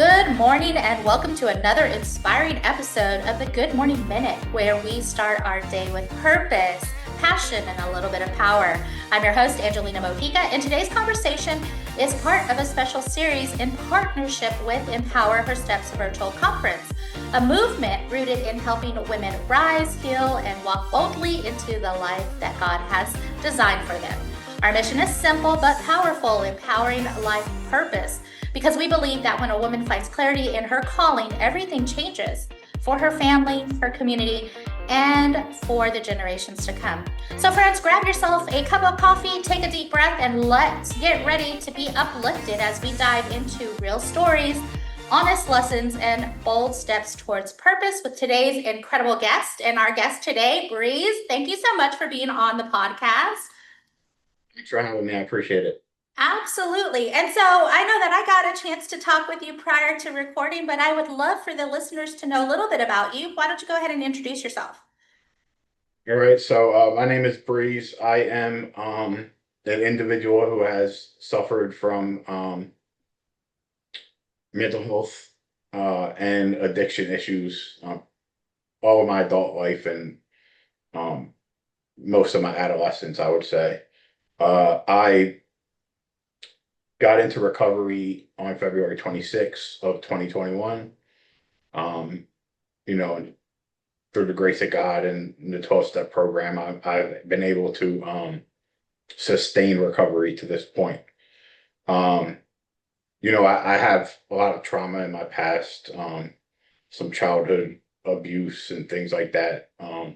Good morning and welcome to another inspiring episode of the Good Morning Minute, where we start our day with purpose, passion, and a little bit of power. I'm your host, Angelina Mojica, and today's conversation is part of a special series in partnership with Empower Her Steps Virtual Conference, a movement rooted in helping women rise, heal, and walk boldly into the life that God has designed for them. Our mission is simple but powerful, empowering life purpose. Because we believe that when a woman finds clarity in her calling, everything changes for her family, her community, and for the generations to come. So friends, grab yourself a cup of coffee, take a deep breath, and let's get ready to be uplifted as we dive into real stories, honest lessons, and bold steps towards purpose with today's incredible guest. And our guest today, Breeze, thank you so much for being on the podcast. Thanks for having me. I appreciate it. Absolutely. And so I know that I got a chance to talk with you prior to recording, but I would love for the listeners to know a little bit about you. Why don't you go ahead and introduce yourself? All right. So my name is Breeze. I am an individual who has suffered from mental health and addiction issues all of my adult life and um, most of my adolescence, I would say. I got into recovery on February 26th of 2021. Um, you know, and through the grace of God and the 12-step program, I've been able to sustain recovery to this point. Um, I have a lot of trauma in my past, some childhood abuse and things like that. A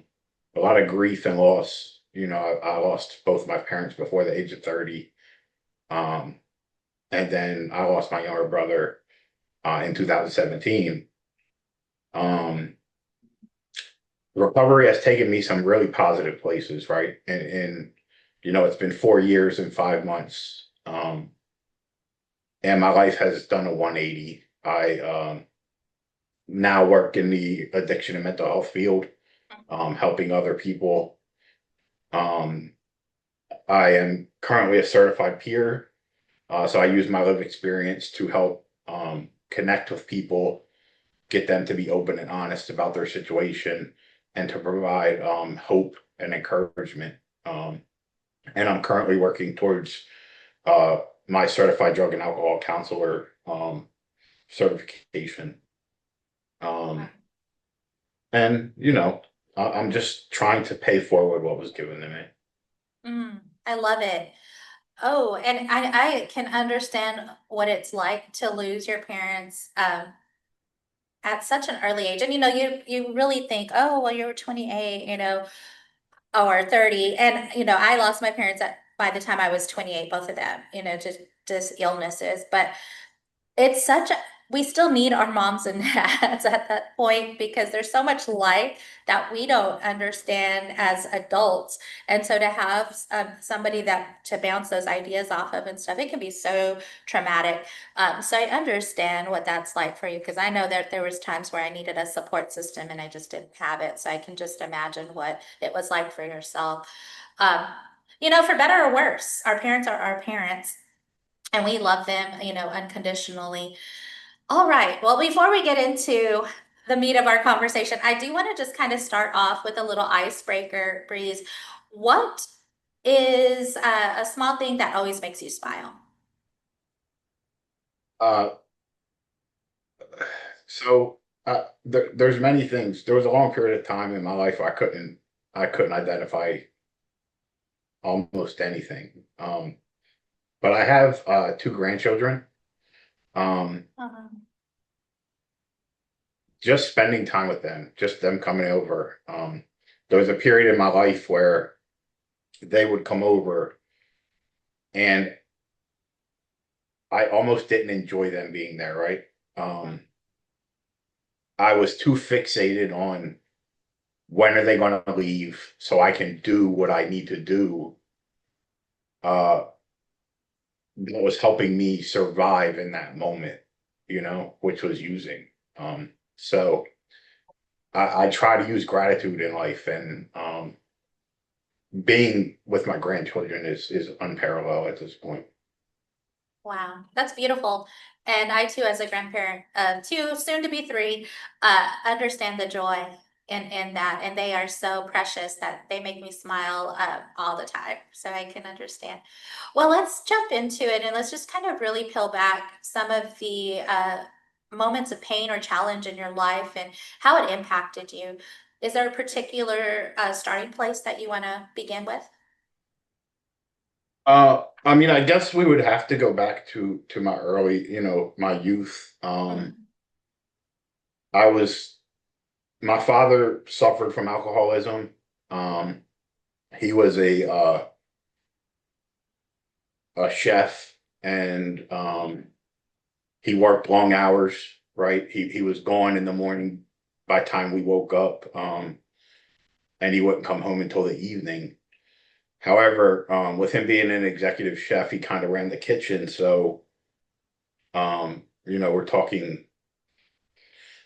lot of grief and loss. I lost both my parents before the age of 30. Um, and then I lost my younger brother in 2017. Um, Recovery has taken me some really positive places, right? And it's been 4 years and 5 months. And my life has done a 180. I now work in the addiction and mental health field, helping other people. Um, I am currently a certified peer. So I use my lived experience to help connect with people, get them to be open and honest about their situation, and to provide hope and encouragement. Um, and I'm currently working towards uh, my certified drug and alcohol counselor certification. Um, I'm just trying to pay forward what was given to me. I love it. Oh, and I can understand what it's like to lose your parents at such an early age. And you really think, oh, well, you're 28, or 30. And I lost my parents by the time I was 28, both of them, just illnesses. But it's such a we still need our moms and dads at that point because there's so much life that we don't understand as adults. And so to have somebody that to bounce those ideas off of and stuff, it can be so traumatic. So I understand what that's like for you because I know that there was times where I needed a support system and I just didn't have it. So I can just imagine what it was like for yourself. Um, for better or worse, our parents are our parents and we love them, unconditionally. All right. Well, before we get into the meat of our conversation, I do want to just kind of start off with a little icebreaker, Breeze. What is a small thing that always makes you smile? Uh, there's many things. There was a long period of time in my life where I couldn't identify almost anything. But I have two grandchildren. Um, Uh-huh. just spending time with them, just them coming over. There was a period in my life where they would come over and I almost didn't enjoy them being there, right? Um, I was too fixated on when are they going to leave so I can do what I need to do. Uh, that was helping me survive in that moment, which was using. So I try to use gratitude in life, and being with my grandchildren is unparalleled at this point. Wow, that's beautiful. And I too, as a grandparent, two, soon to be three, understand the joy in that. And they are so precious that they make me smile all the time. So I can understand. Well, let's jump into it and let's just kind of really peel back some of the moments of pain or challenge in your life and how it impacted you. Is there a particular starting place that you want to begin with? I mean, I guess we would have to go back to my early, my youth. Mhm. I was My father suffered from alcoholism. Um, he was a chef, and he worked long hours. Right, he was gone in the morning by the time we woke up, and he wouldn't come home until the evening. However, with him being an executive chef, he kind of ran the kitchen. So, we're talking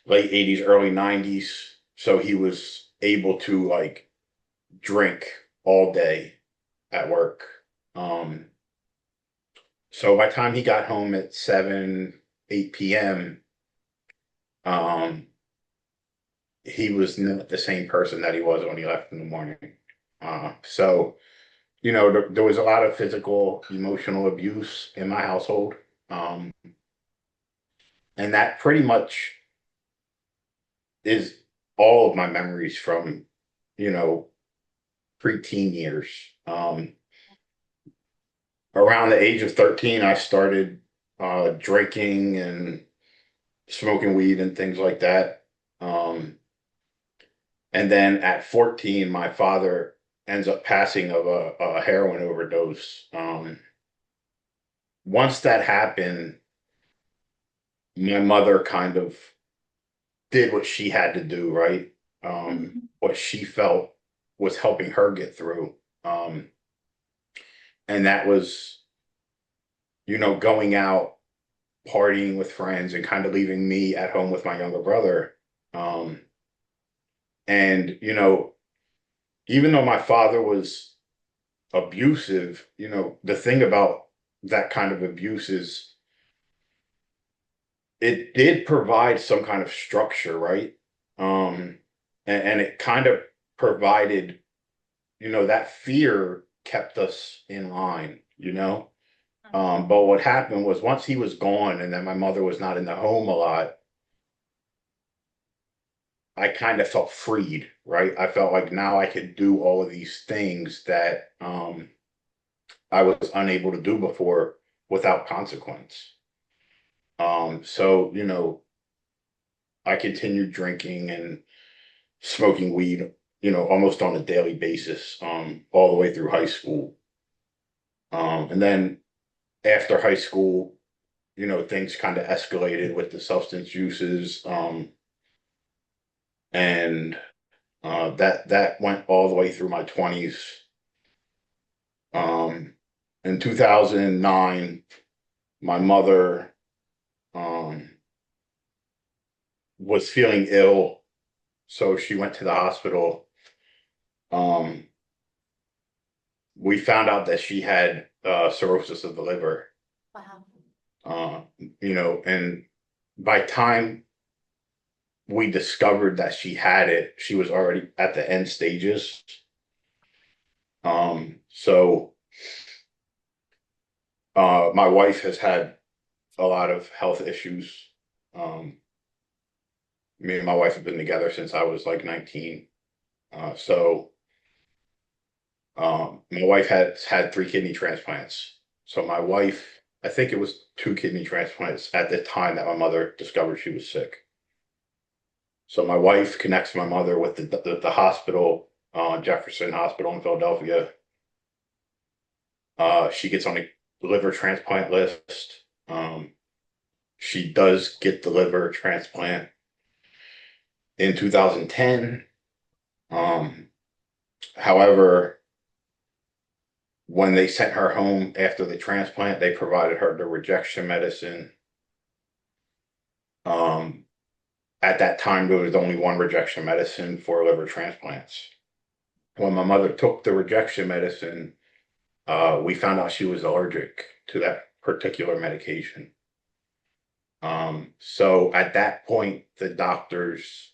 late 80s, early 90s. So he was able to like drink all day at work. Um, so by the time he got home at 7, 8 p.m., um, he was not the same person that he was when he left in the morning. So, there was a lot of physical, emotional abuse in my household. Um, and that pretty much is all of my memories from, you know, preteen years. Um, Around the age of 13, I started drinking and smoking weed and things like that. Um, and then at 14, my father ends up passing of a heroin overdose. Once that happened, my mother kind of did what she had to do, right? Mhm. What she felt was helping her get through. Um, and that was, going out, partying with friends, and kind of leaving me at home with my younger brother. Um, and, even though my father was abusive, the thing about that kind of abuse is it did provide some kind of structure, right? And it kind of provided, that fear kept us in line. But what happened was once he was gone and then my mother was not in the home a lot, I kind of felt freed, right? I felt like now I could do all of these things that I was unable to do before without consequence. So, I continued drinking and smoking weed, almost on a daily basis, all the way through high school. And then after high school, things kind of escalated with the substance uses, and that went all the way through my 20s. Um, in 2009, my mother um, was feeling ill, so she went to the hospital. Um, we found out that she had cirrhosis of the liver. Wow. And by time we discovered that she had it, she was already at the end stages. So my wife has had a lot of health issues. Um, Me and my wife have been together since I was like 19. So my wife has had 3 kidney transplants. So my wife, I think it was 2 kidney transplants at the time that my mother discovered she was sick. So my wife connects my mother with the hospital, Jefferson Hospital in Philadelphia. She gets on a liver transplant list. Um, she does get the liver transplant in 2010. Um, However, when they sent her home after the transplant, they provided her the rejection medicine. Um, at that time, there was only one rejection medicine for liver transplants. When my mother took the rejection medicine, we found out she was allergic to that particular medication. So at that point, the doctors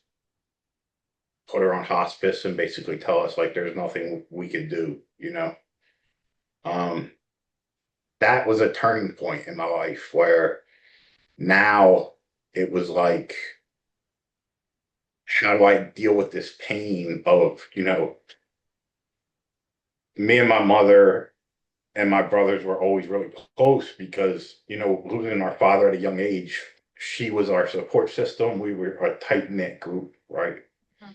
put her on hospice and basically tell us like there's nothing we could do, you know. Um, that was a turning point in my life where now it was like, how do I deal with this pain of, me and my mother and my brothers were always really close because, losing our father at a young age, she was our support system. We were a tight knit group, right? Mhm.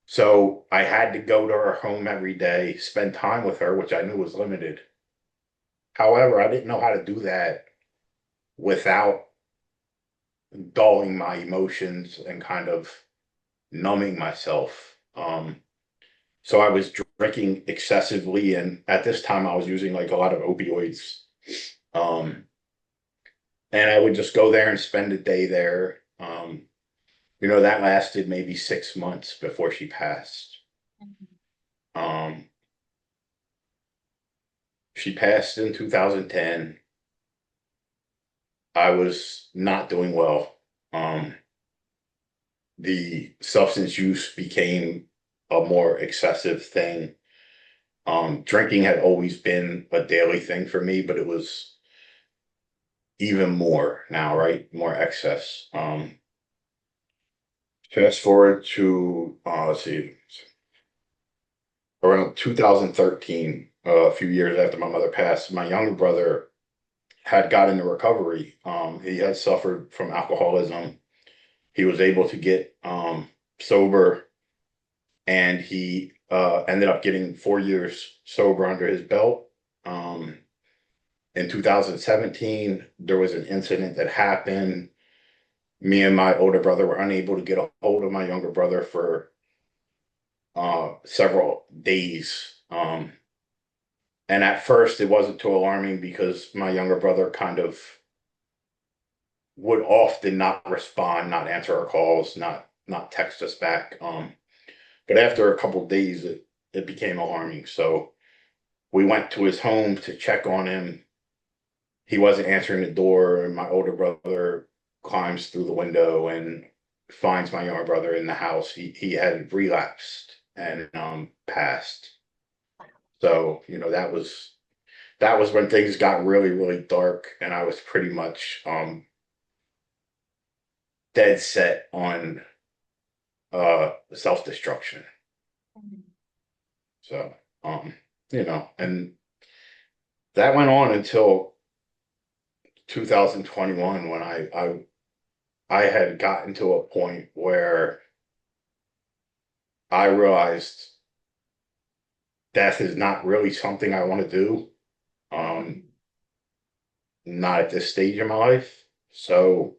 So I had to go to her home every day, spend time with her, which I knew was limited. However, I didn't know how to do that without dulling my emotions and kind of numbing myself. So I was drinking excessively, and at this time I was using like a lot of opioids. Um, and I would just go there and spend a day there. That lasted maybe 6 months before she passed. Um, she passed in 2010. I was not doing well. The substance use became a more excessive thing. Drinking had always been a daily thing for me, but it was even more now, right? More excess. Fast forward to let's see, around 2013, a few years after my mother passed, my younger brother had got into recovery. He had suffered from alcoholism. He was able to get sober, and he ended up getting 4 years sober under his belt. Um, in 2017, there was an incident that happened. Me and my older brother were unable to get a hold of my younger brother for several days. And at first, it wasn't too alarming because my younger brother kind of would often not respond, not answer our calls, not text us back. But after a couple of days, it became alarming. So we went to his home to check on him. He wasn't answering the door, and my older brother climbs through the window and finds my younger brother in the house. He had relapsed and passed. So that was when things got really really dark, and I was pretty much dead set on self destruction. So and that went on until 2021 when I had gotten to a point where I realized death is not really something I want to do. Um, not at this stage in my life. So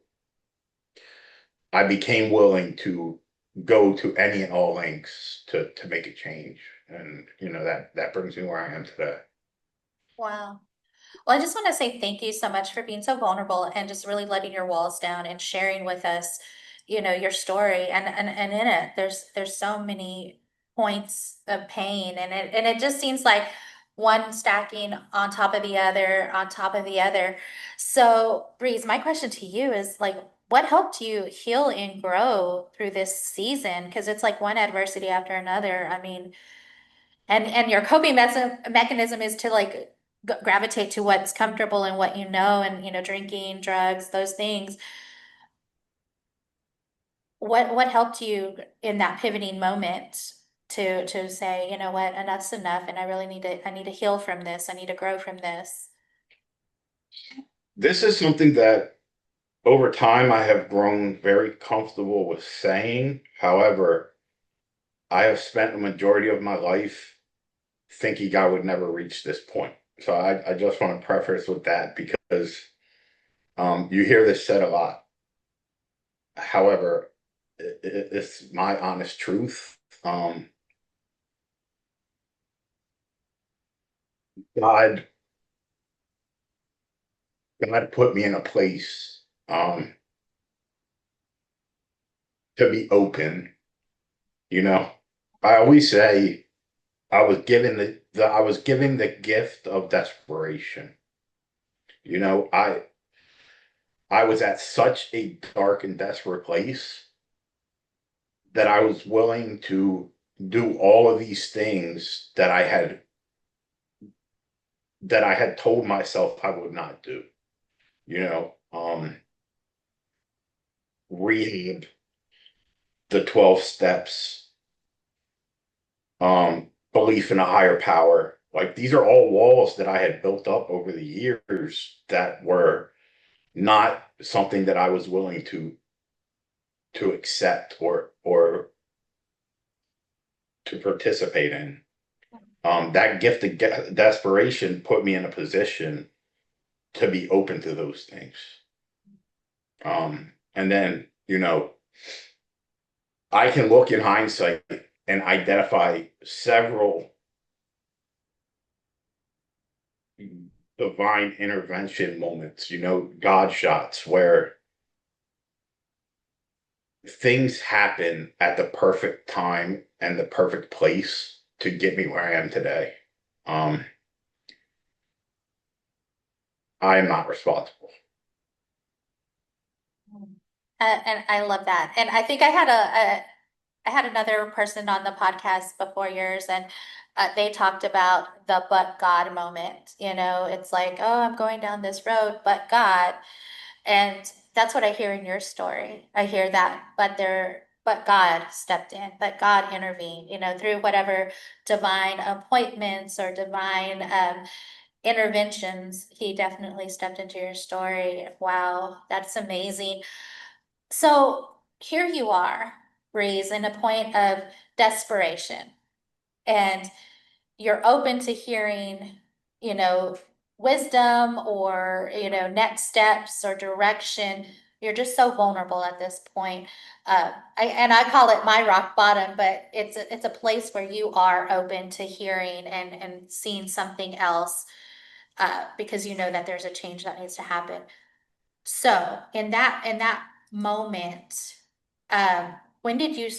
I became willing to go to any and all lengths to make a change. And that brings me where I am today. Wow. Well, I just want to say thank you so much for being so vulnerable and just really letting your walls down and sharing with us, your story. And in it, there's so many points of pain, and it just seems like one stacking on top of the other, on top of the other. So, Breeze, my question to you is like, what helped you heal and grow through this season? Because it's like one adversity after another. I mean, and your coping mechanism is to like gravitate to what's comfortable and what you know, and drinking, drugs, those things. What helped you in that pivoting moment to say, you know what, enough's enough, and I need to heal from this, I need to grow from this. This is something that over time I have grown very comfortable with saying. However, I have spent the majority of my life thinking I would never reach this point. So I just want to preface with that because you hear this said a lot. However, it's my honest truth. God, God put me in a place to be open. You know, I always say I was given the I was given the gift of desperation. You know, I was at such a dark and desperate place that I was willing to do all of these things that I had told myself I would not do. You know, rehab, the 12 steps, belief in a higher power. Like these are all walls that I had built up over the years that were not something that I was willing to accept or to participate in. That gift of desperation put me in a position to be open to those things. And then, you know, I can look in hindsight and identify several divine intervention moments, you know, God shots where things happen at the perfect time and the perfect place to get me where I am today. Um, I am not responsible. And I love that. And I think I had another person on the podcast before yours, and they talked about the but God moment. You know, it's like, oh, I'm going down this road, but God. And that's what I hear in your story. I hear that, but God stepped in, but God intervened, you know, through whatever divine appointments or divine interventions. He definitely stepped into your story. Wow, that's amazing. So here you are, Breeze, in a point of desperation, and you're open to hearing, you know, wisdom or, you know, next steps or direction. You're just so vulnerable at this point. And I call it my rock bottom, but it's a place where you are open to hearing and seeing something else, because you know that there's a change that needs to happen. So in that moment, when did you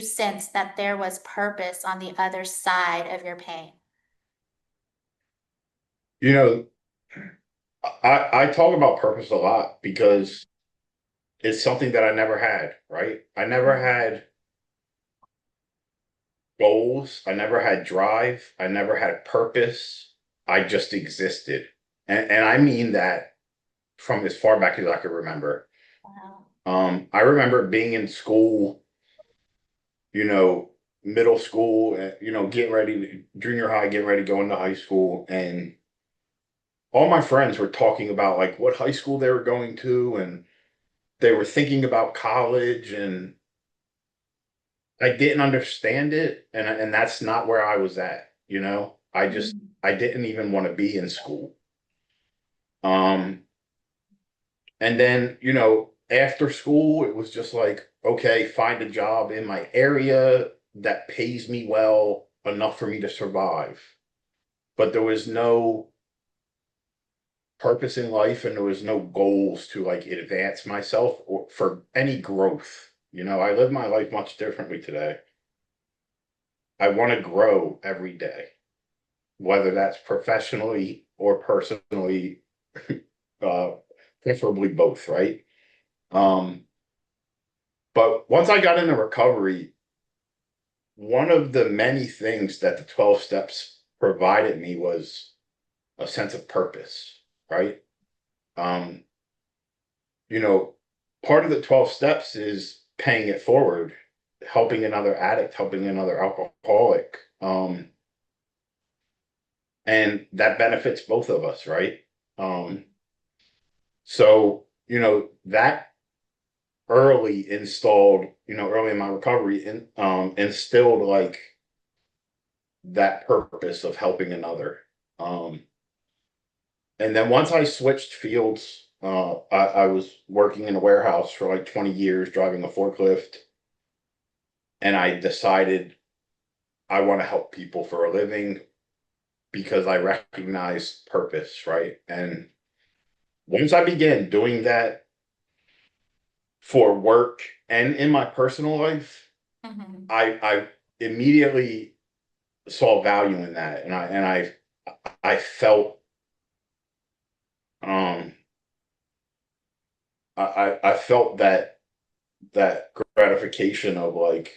sense that there was purpose on the other side of your pain? You know, I talk about purpose a lot because it's something that I never had, right? I never had goals. I never had drive. I never had purpose. I just existed. And I mean that from as far back as I could remember. Wow. I remember being in school, you know, middle school, you know, getting ready, junior high, getting ready, going to high school. And all my friends were talking about like what high school they were going to. And they were thinking about college. And I didn't understand it. And that's not where I was at, you know, Mhm. I didn't even want to be in school. Um, And then, you know, after school, it was just like, okay, find a job in my area that pays me well enough for me to survive. But there was no purpose in life and there was no goals to like advance myself or for any growth. You know, I live my life much differently today. I want to grow every day, whether that's professionally or personally, uh, preferably both, right? Um, but once I got into recovery, one of the many things that the 12 steps provided me was a sense of purpose, right? Um, you know, part of the 12 steps is paying it forward, helping another addict, helping another alcoholic. And that benefits both of us, right? Um, so, you know, that early installed, you know, early in my recovery, instilled like that purpose of helping another. Um, And then once I switched fields, I was working in a warehouse for like 20 years, driving a forklift. And I decided I want to help people for a living because I recognize purpose, right? And once I began doing that for work and in my personal life, Mhm. I immediately saw value in that. And I felt um, I felt that gratification of like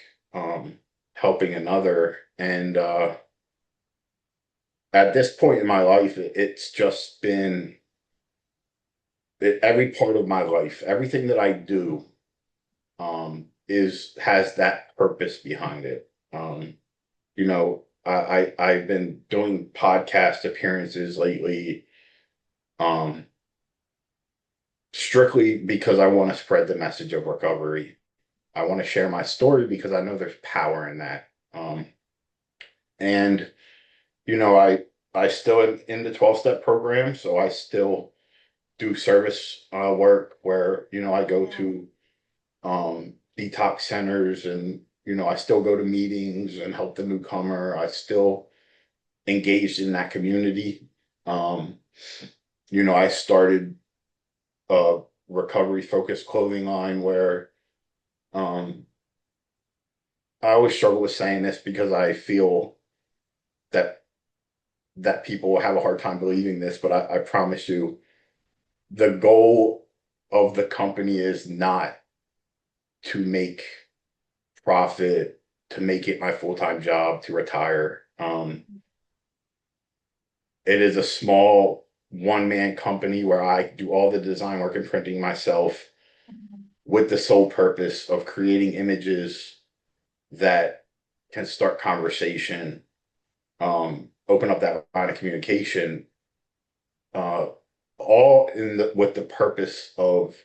helping another, and at this point in my life, it's just been every part of my life, everything that I do, is has that purpose behind it. I've been doing podcast appearances lately, um, strictly because I want to spread the message of recovery. I want to share my story because I know there's power in that. And I still in the 12-step program, so I still do service work where I go Yeah. to detox centers, and I still go to meetings and help the newcomer. I still engaged in that community. Um, I started a recovery focused clothing line where um, I always struggle with saying this because I feel that people have a hard time believing this, but I promise you, the goal of the company is not to make profit, to make it my full-time job, to retire. It is a small one-man company where I do all the design work and printing myself, Mhm. with the sole purpose of creating images that can start conversation, open up that line of communication, uh, all with the purpose of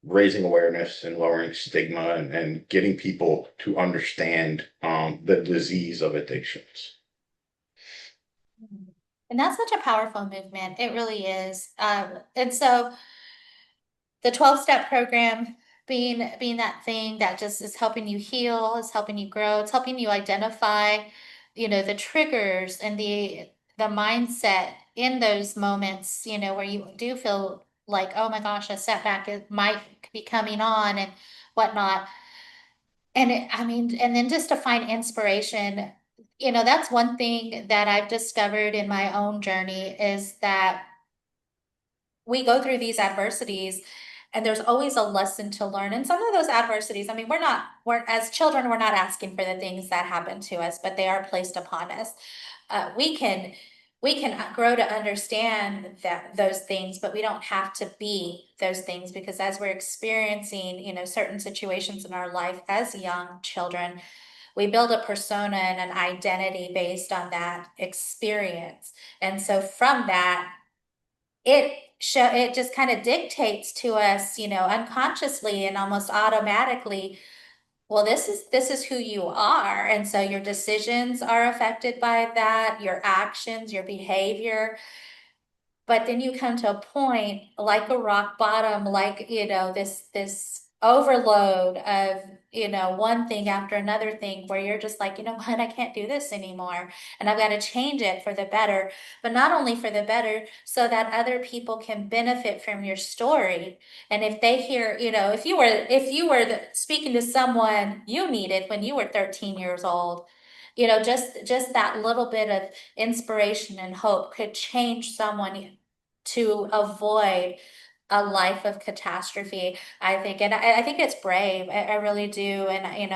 raising awareness and lowering stigma, and getting people to understand the disease of addictions. And that's such a powerful movement. It really is. And so the 12-step program being that thing that just is helping you heal, is helping you grow, it's helping you identify, the triggers and the mindset in those moments, where you do feel like, oh my gosh, a setback might be coming on and whatnot. I mean, and then just to find inspiration, that's one thing that I've discovered in my own journey is that we go through these adversities and there's always a lesson to learn. And some of those adversities, I mean, we're as children, we're not asking for the things that happen to us, but they are placed upon us. We can grow to understand that those things, but we don't have to be those things, because as we're experiencing, certain situations in our life as young children, we build a persona and an identity based on that experience. And so from that, it just kind of dictates to us, unconsciously and almost automatically, well, this is who you are. And so your decisions are affected by that, your actions, your behavior. But then you come to a point like a rock bottom, like, this overload of, one thing after another thing, where you're just like, you know what, I can't do this anymore. And I've got to change it for the better, but not only for the better, so that other people can benefit from your story. And if they hear, speaking to someone you needed when you were 13 years old, just that little bit of inspiration and hope could change someone to avoid a life of catastrophe, I think. And I think it's brave. I really do. And,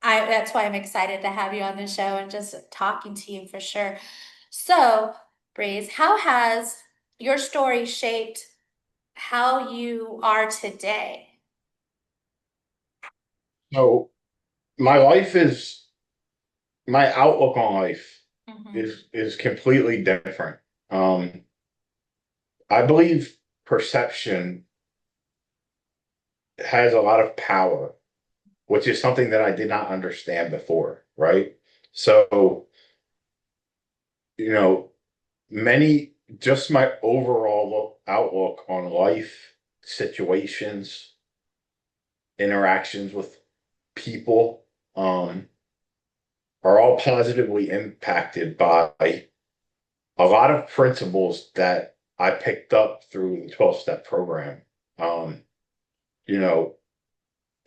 that's why I'm excited to have you on the show and just talking to you for sure. So, Breeze, how has your story shaped how you are today? So my life is my outlook on life Mhm. is completely different. Um, I believe perception has a lot of power, which is something that I did not understand before, right? So, you know, many just my overall outlook on life, situations, interactions with people, are all positively impacted by a lot of principles that I picked up through the 12-step program. Um, you know,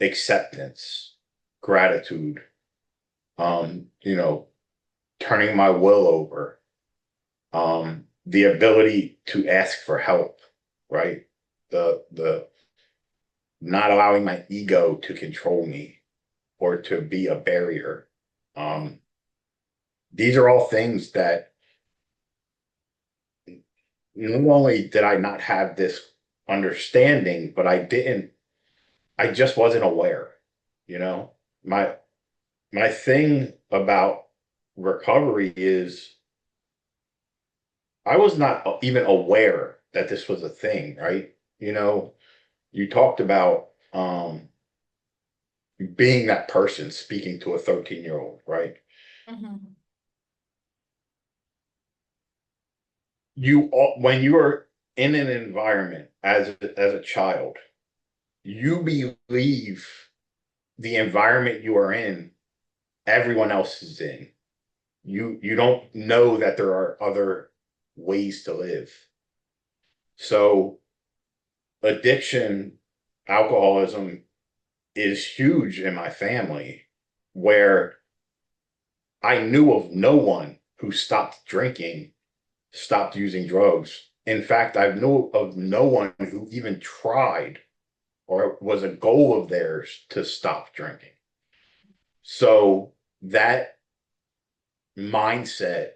acceptance, gratitude, um, you know, turning my will over, the ability to ask for help, right? The not allowing my ego to control me or to be a barrier. Um, these are all things that not only did I not have this understanding, but I just wasn't aware, you know? My my thing about recovery is I was not even aware that this was a thing, right? You know, you talked about being that person speaking to a 13-year-old, right? Mhm. When you are in an environment as a child, you believe the environment you are in, everyone else is in. You don't know that there are other ways to live. So addiction, alcoholism is huge in my family, where I knew of no one who stopped drinking, stopped using drugs. In fact, I knew of no one who even tried or it was a goal of theirs to stop drinking. So that mindset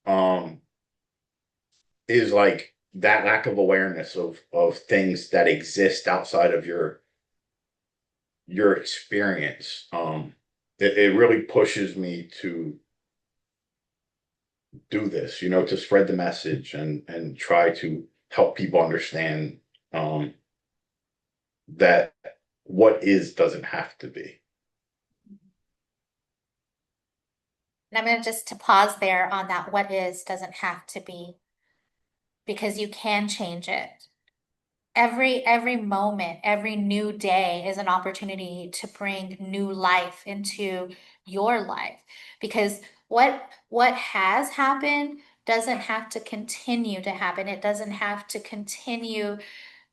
um is like that lack of awareness of things that exist outside of your experience. It really pushes me to do this, you know, to spread the message and try to help people understand um that what is doesn't have to be. And I'm gonna just to pause there on that what is doesn't have to be, because you can change it. Every moment, every new day is an opportunity to bring new life into your life. Because what has happened doesn't have to continue to happen. It doesn't have to continue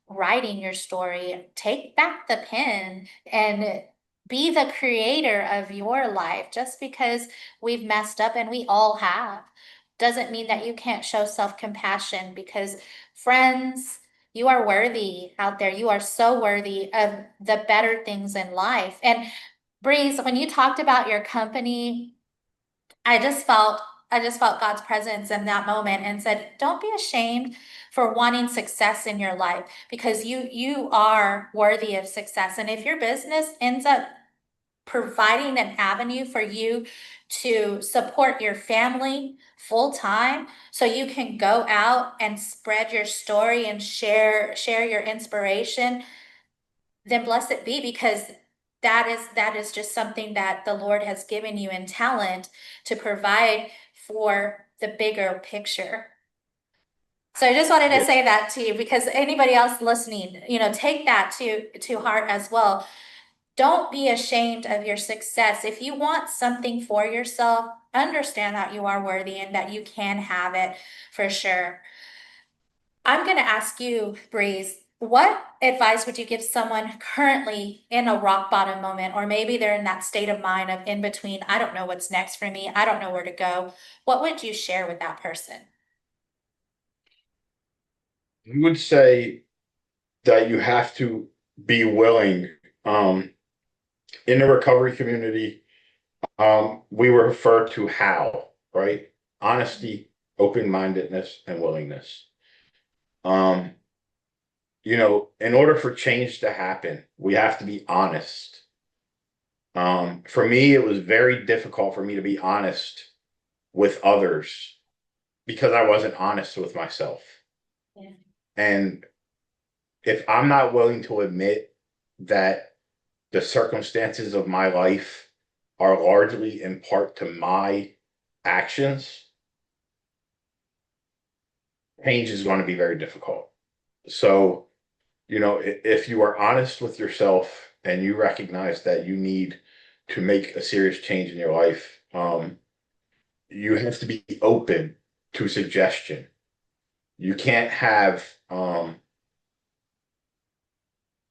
writing your story. Take back the pen and be the creator of your life. Just because we've messed up, and we all have, doesn't mean that you can't show self-compassion, because friends, you are worthy out there. You are so worthy of the better things in life. And Breeze, when you talked about your company, I just felt I just felt God's presence in that moment and said, don't be ashamed for wanting success in your life, because you are worthy of success. And if your business ends up providing an avenue for you to support your family full time, so you can go out and spread your story and share your inspiration, then blessed be, because that is just something that the Lord has given you in talent to provide for the bigger picture. So I just wanted to Yeah. say that to you, because anybody else listening, take that to heart as well. Don't be ashamed of your success. If you want something for yourself, understand that you are worthy and that you can have it for sure. I'm going to ask you, Breeze, what advice would you give someone currently in a rock bottom moment, or maybe they're in that state of mind of in between? I don't know what's next for me. I don't know where to go. What would you share with that person? I would say that you have to be willing. Um, in the recovery community, we refer to how, right? Honesty, open-mindedness, and willingness. Um, in order for change to happen, we have to be honest. For me, it was very difficult for me to be honest with others because I wasn't honest with myself. Yeah. And if I'm not willing to admit that the circumstances of my life are largely in part to my actions, change is going to be very difficult. So, if you are honest with yourself and you recognize that you need to make a serious change in your life, you have to be open to suggestion. You can't have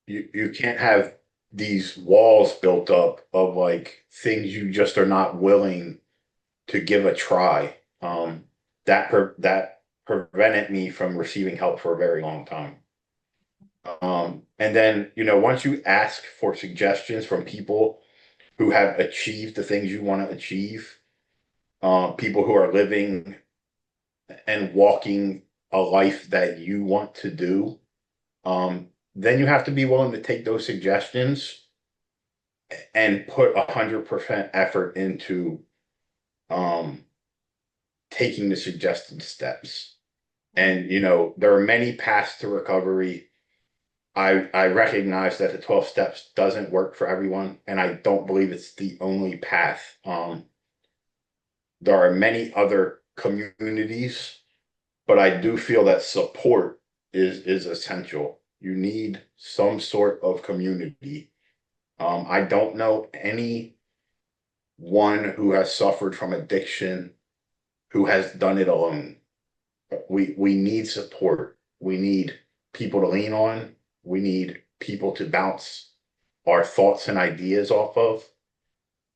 you can't have these walls built up of like things you just are not willing to give a try. that prevented me from receiving help for a very long time. And then, once you ask for suggestions from people who have achieved the things you want to achieve, people who are living and walking a life that you want to do, then you have to be willing to take those suggestions and put 100% effort into um, taking the suggested steps. And there are many paths to recovery. I recognize that the 12 steps doesn't work for everyone, and I don't believe it's the only path. There are many other communities, but I do feel that support is essential. You need some sort of community. I don't know anyone who has suffered from addiction who has done it alone. We need support. We need people to lean on. We need people to bounce our thoughts and ideas off of,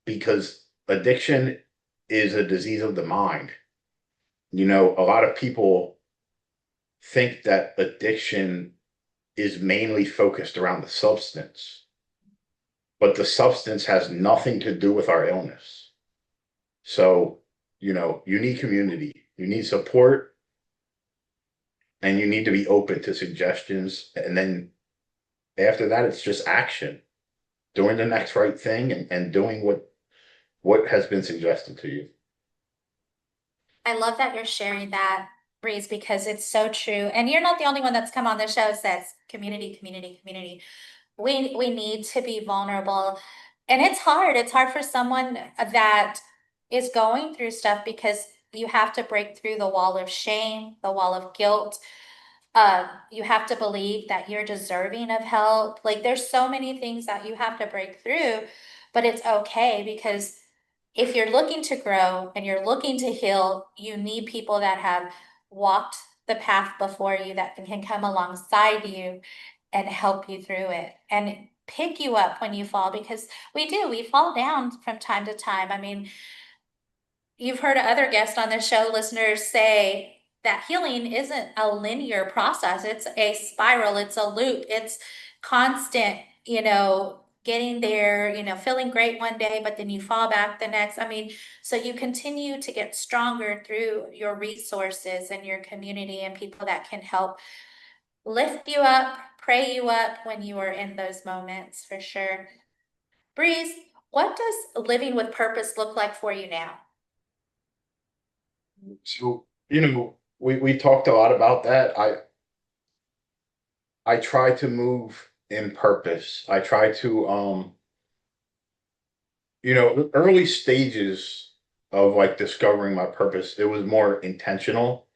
because addiction is a disease of the mind. A lot of people think that addiction is mainly focused around the substance, but the substance has nothing to do with our illness. So, you need community, you need support, and you need to be open to suggestions. And then after that, it's just action, doing the next right thing, and doing what has been suggested to you. I love that you're sharing that, Breeze, because it's so true. And you're not the only one that's come on the show says community, community, community. We need to be vulnerable. And it's hard. It's hard for someone that is going through stuff because you have to break through the wall of shame, the wall of guilt. You have to believe that you're deserving of help. Like there's so many things that you have to break through, but it's okay because if you're looking to grow and you're looking to heal, you need people that have walked the path before you that can come alongside you and help you through it and pick you up when you fall because we fall down from time to time. I mean, you've heard other guests on the show, listeners, say that healing isn't a linear process. It's a spiral, it's a loop, it's constant, getting there, feeling great one day, but then you fall back the next. I mean, so you continue to get stronger through your resources and your community and people that can help lift you up, pray you up when you are in those moments for sure. Breeze, what does living with purpose look like for you now? So, we talked a lot about that. I try to move in purpose. I try to early stages of like discovering my purpose, it was more intentional.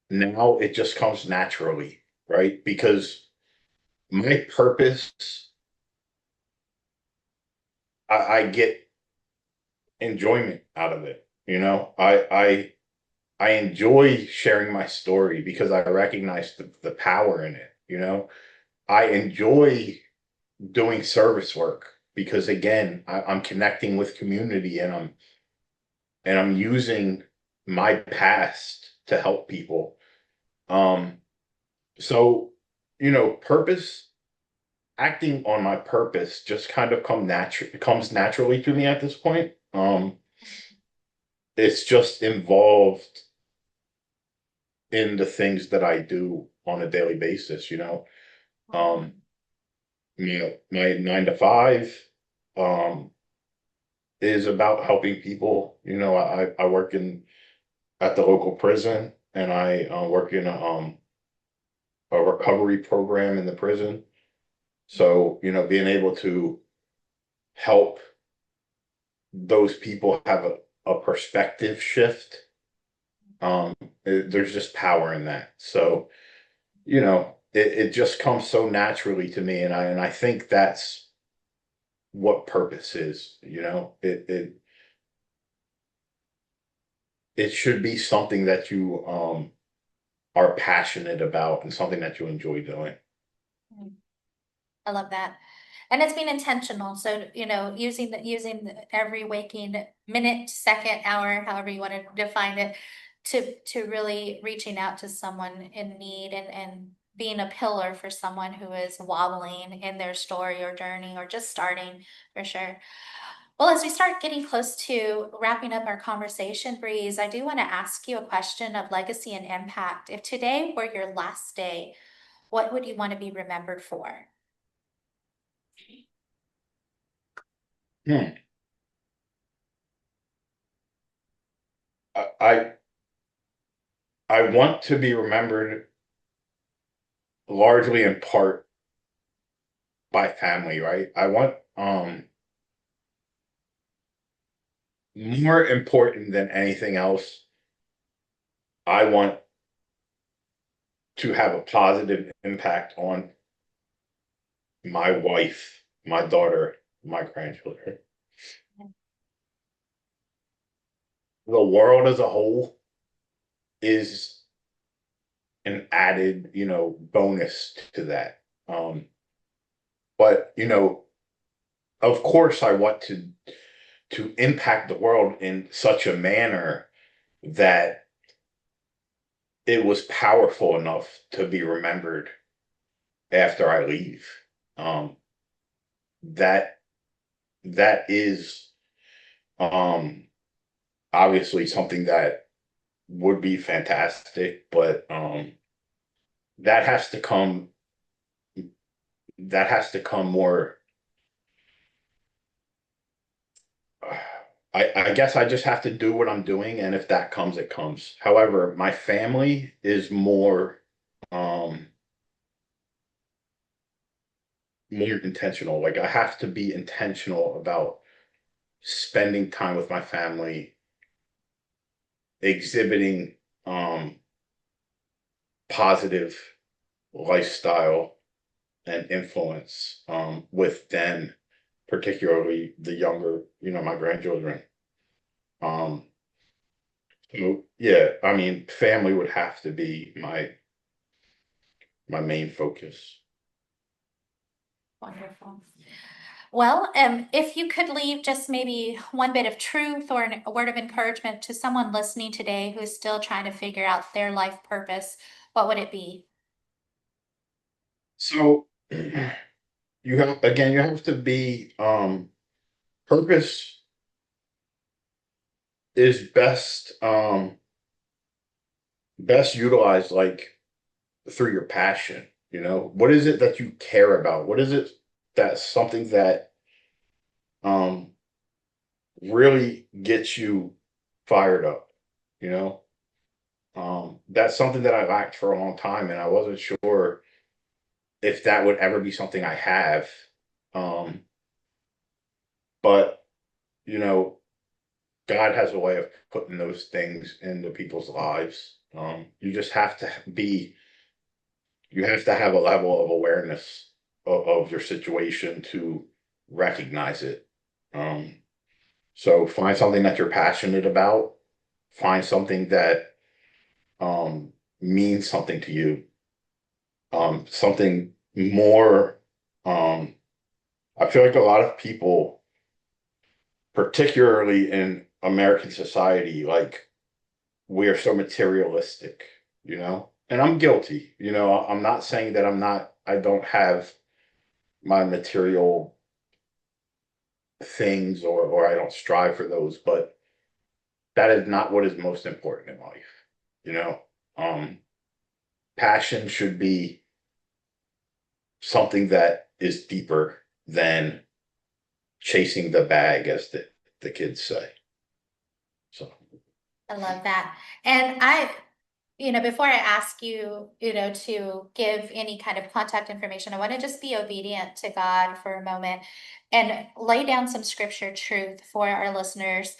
Now it just comes naturally, right? Because my purpose, I get enjoyment out of it. I enjoy sharing my story because I recognize the power in it. I enjoy doing service work because again, I'm connecting with community, and I'm using my past to help people. Um, so purpose, acting on my purpose just kind of comes naturally to me at this point. It's just involved in the things that I do on a daily basis. Um, my 9 to 5 um is about helping people. I work in at the local prison, and I work in a recovery program in the prison. So, being able to help those people have a perspective shift, there's just power in that. So, it just comes so naturally to me. And I think that's what purpose is. It should be something that you are passionate about and something that you enjoy doing. I love that. And it's being intentional. So, using every waking minute, second, hour, however you want to define it, to really reaching out to someone in need and being a pillar for someone who is wobbling in their story or journey or just starting for sure. Well, as we start getting close to wrapping up our conversation, Breeze, I do want to ask you a question of legacy and impact. If today were your last day, what would you want to be remembered for? Hmm. I I want to be remembered largely in part by family, right? I want more important than anything else, I want to have a positive impact on my wife, my daughter, my grandchildren, the world as a whole is an added, bonus to that. But of course, I want to impact the world in such a manner that it was powerful enough to be remembered after I leave. Um, that that is um, obviously something that would be fantastic, but that has to come. That has to come more. I guess I just have to do what I'm doing, and if that comes, it comes. However, my family is um, more intentional. Like I have to be intentional about spending time with my family, exhibiting um, positive lifestyle and influence with them, particularly the younger, my grandchildren. Um, so yeah, I mean, family would have to be my main focus. Wonderful. Well, if you could leave just maybe one bit of truth or a word of encouragement to someone listening today who is still trying to figure out their life purpose, what would it be? So you have to be purpose is best utilized like through your passion. What is it that you care about? What is it that's something that um really gets you fired up, you know? That's something that I lacked for a long time, and I wasn't sure if that would ever be something I have. Um, but you know, God has a way of putting those things into people's lives. You just have to be, you have to have a level of awareness of your situation to recognize it. Um, so find something that you're passionate about, find something that um, means something to you, something more. Um, I feel like a lot of people, particularly in American society, like we are so materialistic, and I'm guilty. I'm not saying that I don't have my material things or I don't strive for those, but that is not what is most important in life. You know, um, passion should be something that is deeper than chasing the bag, as the kids say. So, I love that. And before I ask you, to give any kind of contact information, I want to just be obedient to God for a moment and lay down some scripture truth for our listeners.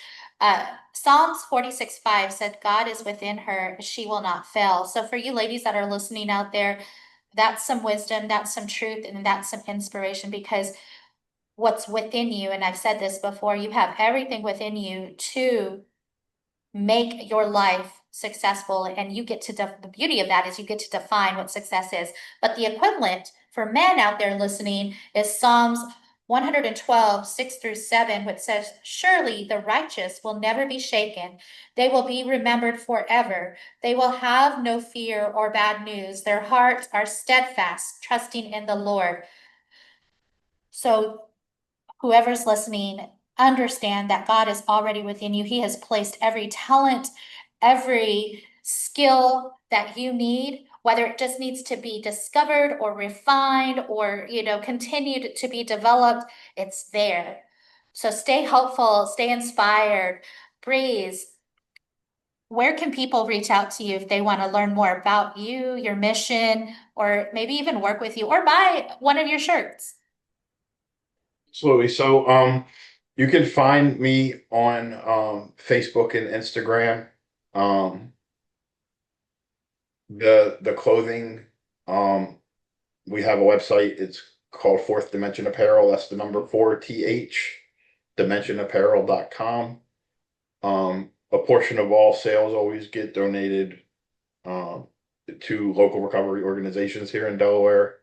Psalms 46:5 said, God is within her, she will not fail. So for you ladies that are listening out there, that's some wisdom, that's some truth, and that's some inspiration because what's within you, and I've said this before, you have everything within you to make your life successful, and you get to the beauty of that is you get to define what success is. But the equivalent for men out there listening is Psalms 112, 6-7, which says, surely the righteous will never be shaken. They will be remembered forever. They will have no fear or bad news. Their hearts are steadfast, trusting in the Lord. So whoever's listening, understand that God is already within you. He has placed every talent, every skill that you need, whether it just needs to be discovered or refined or, continued to be developed, it's there. So stay hopeful, stay inspired, breeze. Where can people reach out to you if they want to learn more about you, your mission, or maybe even work with you or buy one of your shirts? Absolutely. So, you can find me on Facebook and Instagram. Um, the clothing, we have a website. It's called Fourth Dimension Apparel. That's the number 4th, dimensionapparel.com. A portion of all sales always get donated to local recovery organizations here in Delaware.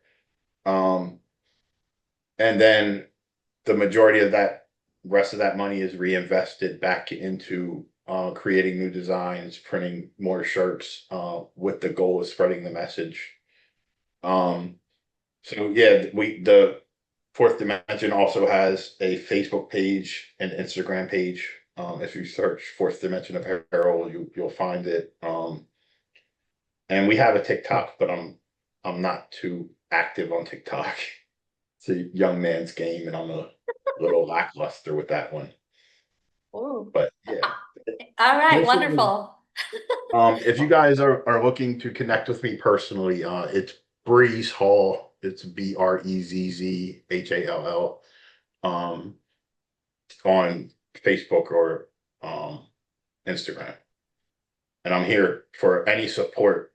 And then the majority of that rest of that money is reinvested back into creating new designs, printing more shirts, with the goal of spreading the message. So yeah, the Fourth Dimension also has a Facebook page and Instagram page. If you search Fourth Dimension Apparel, you'll find it. And we have a TikTok, but I'm not too active on TikTok. It's a young man's game, and I'm a little lackluster with that one. Ooh. But yeah. All right, Absolutely. wonderful. If you guys are looking to connect with me personally, it's Breeze Hall. It's BREZZHALL. Um, on Facebook or Instagram. And I'm here for any support.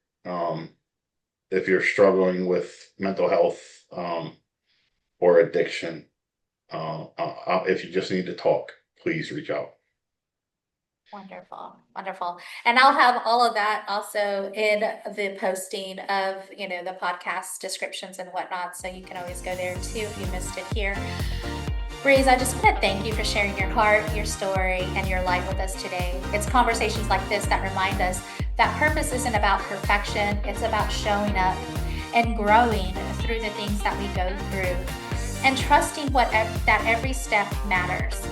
If you're struggling with mental health or addiction, if you just need to talk, please reach out. Wonderful, wonderful. And I'll have all of that also in the posting of, the podcast descriptions and whatnot. So you can always go there too if you missed it here. Breeze, I just want to thank you for sharing your heart, your story, and your light with us today. It's conversations like this that remind us that purpose isn't about perfection. It's about showing up and growing through the things that we go through and trusting that every step matters.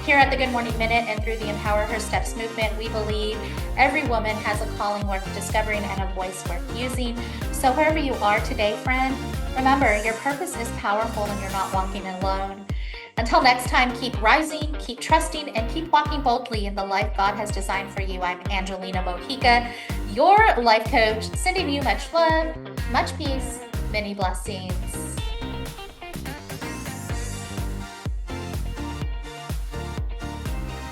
Here at the Good Morning Minute and through the Empower Her Steps movement, we believe every woman has a calling worth discovering and a voice worth using. So wherever you are today, friend, remember your purpose is powerful and you're not walking alone. Until next time, keep rising, keep trusting, and keep walking boldly in the life God has designed for you. I'm Angelina Mojica, your life coach, sending you much love, much peace, many blessings.